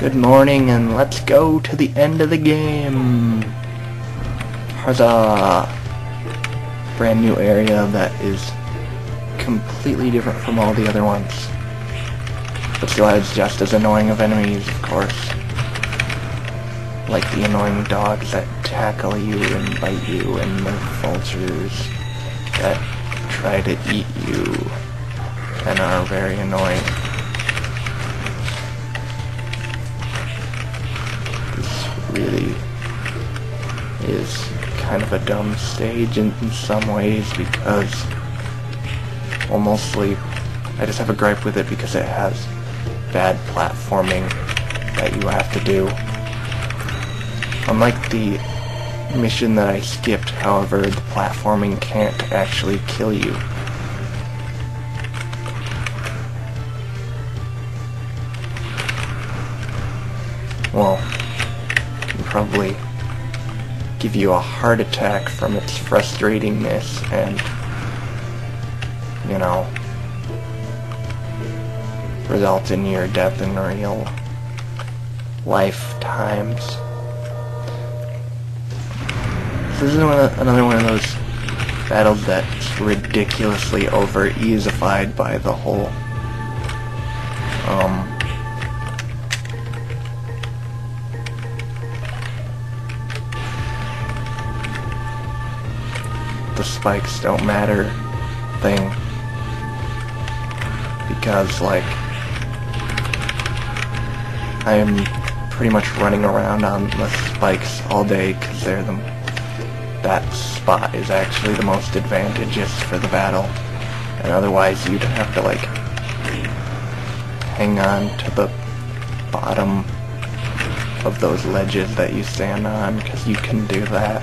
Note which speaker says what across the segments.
Speaker 1: Good morning, and let's go to the end of the game. Huzzah! Brand new area that is completely different from all the other ones, but still has just as annoying of enemies, of course. Like the annoying dogs that tackle you and bite you, and the vultures that try to eat you and are very annoying. Really is kind of a dumb stage in some ways, because, well, mostly I just have a gripe with it because it has bad platforming that you have to do. Unlike the mission that I skipped, however, the platforming can't actually kill you. Well, probably give you a heart attack from its frustratingness and, you know, result in your death in real lifetimes. This is another one of those battles that's ridiculously over-easified by the whole the spikes don't matter thing, because, like, I'm pretty much running around on the spikes all day because they're that spot is actually the most advantageous for the battle, and otherwise you'd have to, like, hang on to the bottom of those ledges that you stand on, because you can do that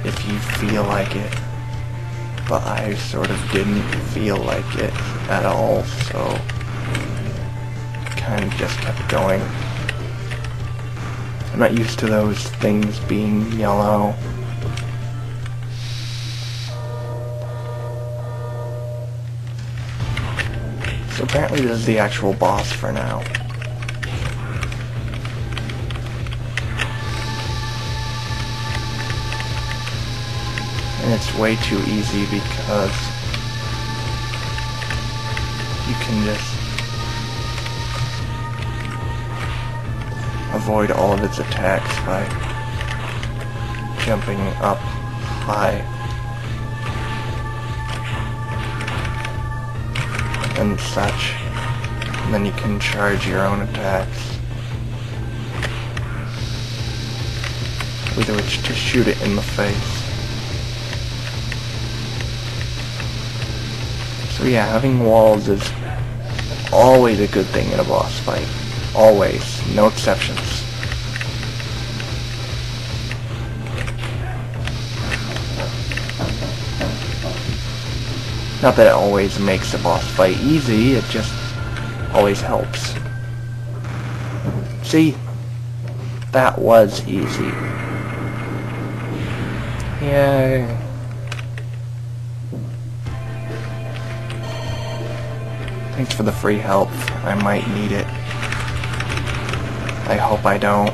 Speaker 1: if you feel like it, but I sort of didn't feel like it at all, so kind of just kept going. I'm not used to those things being yellow. So apparently this is the actual boss for now. And it's way too easy because you can just avoid all of its attacks by jumping up high and such, and then you can charge your own attacks with which to shoot it in the face. So yeah, having walls is always a good thing in a boss fight. Always. No exceptions. Not that it always makes a boss fight easy, it just always helps. See? That was easy. Yay. Thanks for the free help. I might need it. I hope I don't.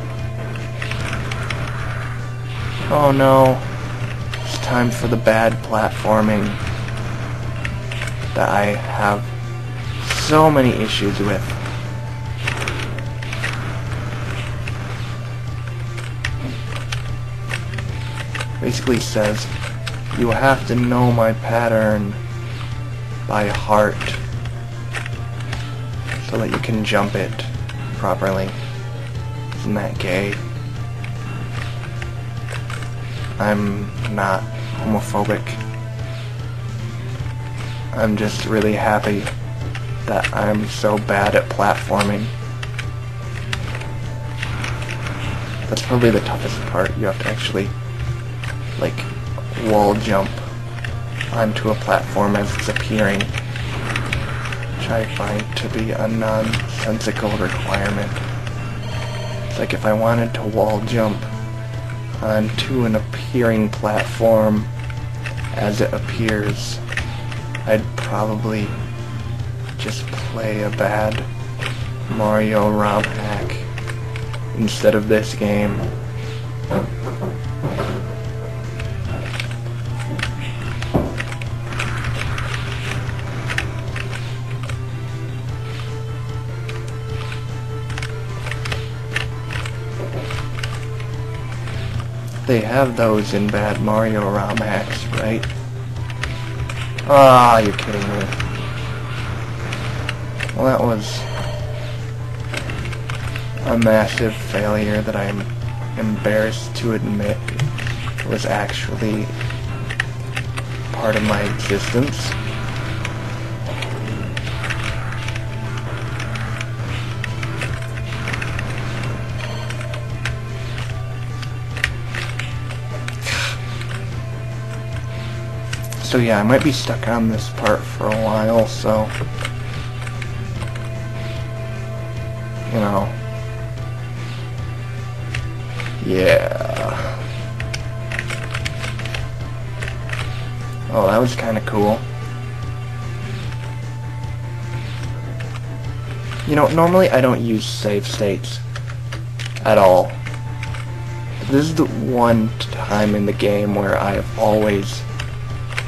Speaker 1: Oh no. It's time for the bad platforming that I have so many issues with. Basically says you have to know my pattern by heart so that you can jump it properly. Isn't that gay? I'm not homophobic. I'm just really happy that I'm so bad at platforming. That's probably the toughest part. You have to actually, like, wall jump onto a platform as it's appearing, which I find to be a nonsensical requirement. It's like if I wanted to wall jump onto an appearing platform as it appears, I'd probably just play a bad Mario ROM hack instead of this game. They have those in Bad Mario ROM hacks, right? Ah, you're kidding me. Well, that was a massive failure that I'm embarrassed to admit was actually part of my existence. So yeah, I might be stuck on this part for a while, so you know, yeah. Oh, that was kind of cool. You know, normally I don't use save states at all. This is the one time in the game where I've always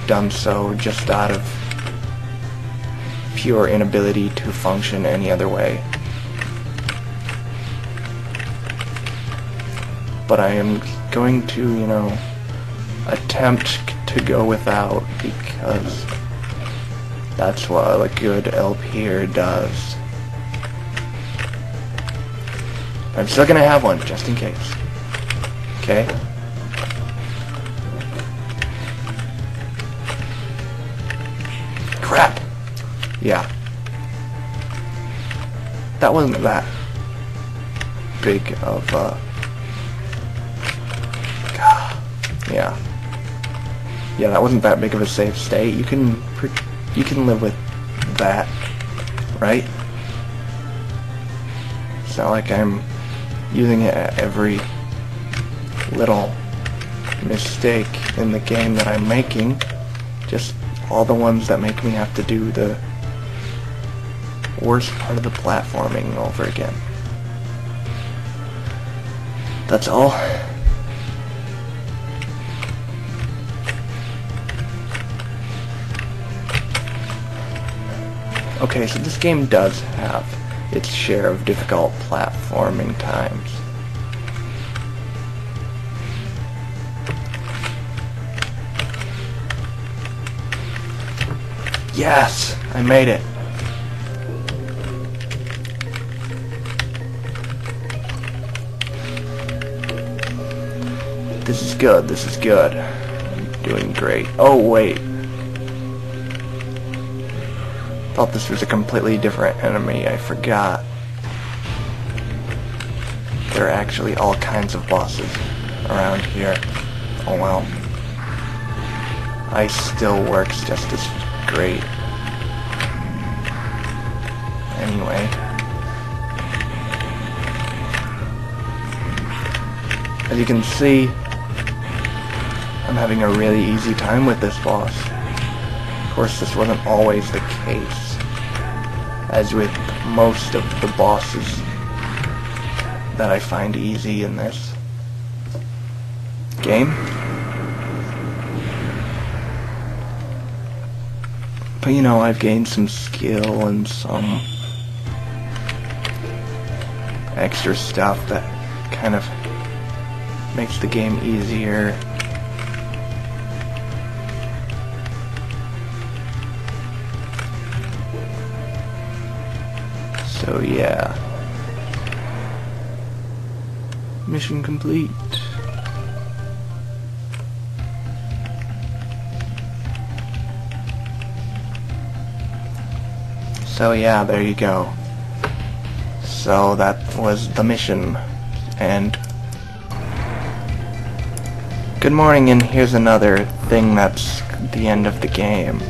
Speaker 1: done so just out of pure inability to function any other way. But I am going to, you know, attempt to go without, because that's what a good LPer does. I'm still gonna have one, just in case. Okay? Crap! Yeah. That wasn't that big of a... Yeah. Yeah, that wasn't that big of a save state. You can live with that, right? It's not like I'm using it at every little mistake in the game that I'm making. Just all the ones that make me have to do the worst part of the platforming over again. That's all. Okay, so this game does have its share of difficult platforming times. Yes! I made it! This is good, this is good. I'm doing great. Oh, wait. Thought this was a completely different enemy. I forgot. There are actually all kinds of bosses around here. Oh well. Ice still works just as great. Anyway. As you can see, I'm having a really easy time with this boss. Of course, this wasn't always the case, as with most of the bosses that I find easy in this game. But you know, I've gained some skill and some extra stuff that kind of makes the game easier. So yeah, mission complete. So yeah, there you go. So that was the mission, and good morning, and here's another thing that's the end of the game.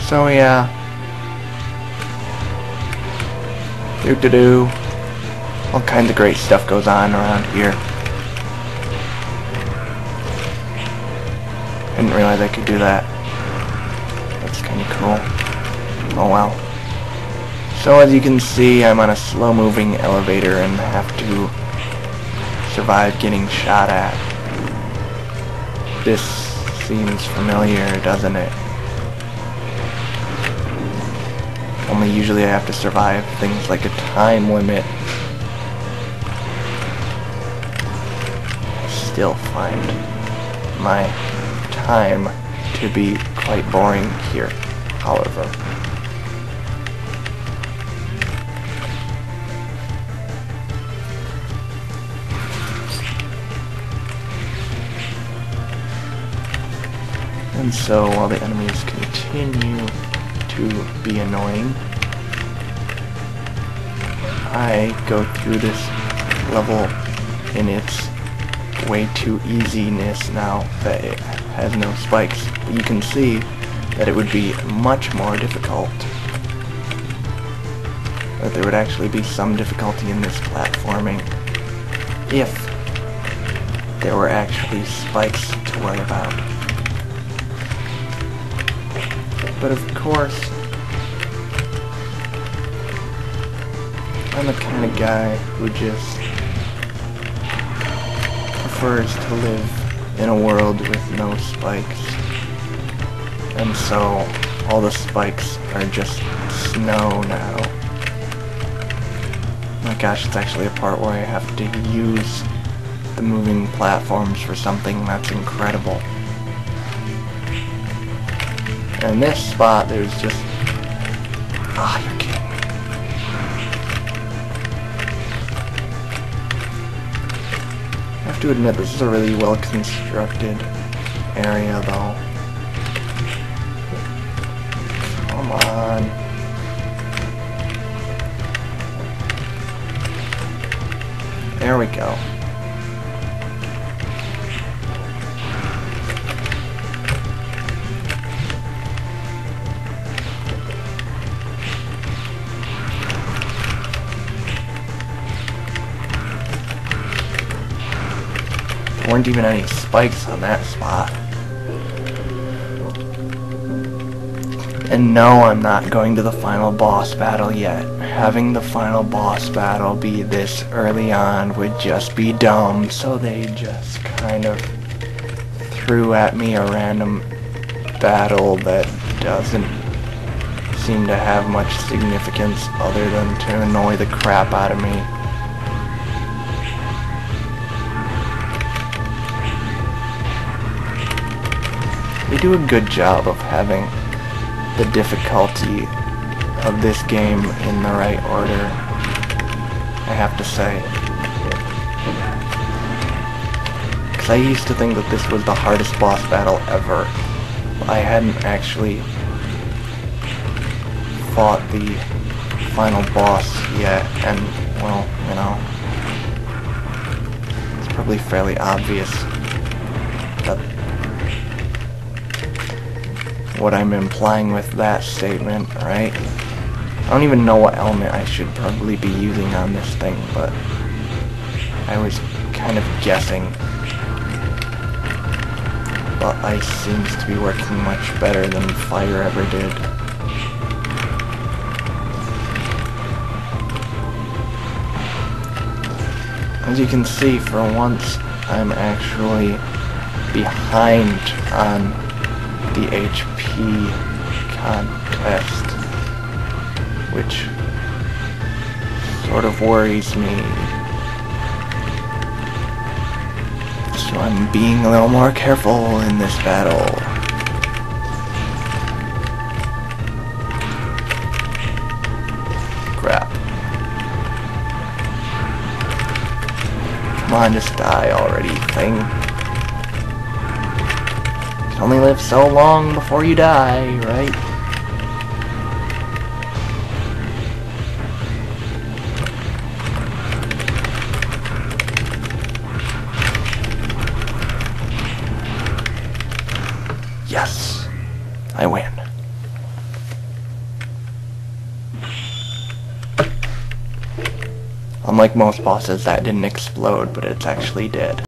Speaker 1: So yeah, all kinds of great stuff goes on around here. Didn't realize I could do that. That's kind of cool. Oh well. So as you can see, I'm on a slow-moving elevator and have to survive getting shot at. This seems familiar, doesn't it? Only usually I have to survive things like a time limit. I still find my time to be quite boring here, however. And so, while the enemies continue to be annoying, I go through this level in its way too easiness now that it has no spikes. But you can see that it would be much more difficult. That there would actually be some difficulty in this platforming if there were actually spikes to worry about. But of course, I'm the kind of guy who just prefers to live in a world with no spikes. And so, all the spikes are just snow now. My gosh, it's actually a part where I have to use the moving platforms for something that's incredible. And in this spot, there's just... Ah, you're kidding me. I have to admit, this is a really well-constructed area, though. Come on. There we go. There weren't even any spikes on that spot. And no, I'm not going to the final boss battle yet. Having the final boss battle be this early on would just be dumb, so they just kind of threw at me a random battle that doesn't seem to have much significance other than to annoy the crap out of me. They do a good job of having the difficulty of this game in the right order, I have to say. Because I used to think that this was the hardest boss battle ever. I hadn't actually fought the final boss yet, and, well, you know, it's probably fairly obvious that what I'm implying with that statement, right? I don't even know what element I should probably be using on this thing, but I was kind of guessing. But ice seems to be working much better than fire ever did. As you can see, for once, I'm actually behind on the HP contest, which sort of worries me. So I'm being a little more careful in this battle. Crap. Come on, just die already, thing. You can only live so long before you die, right? Yes, I win. Unlike most bosses, that didn't explode, but it's actually did.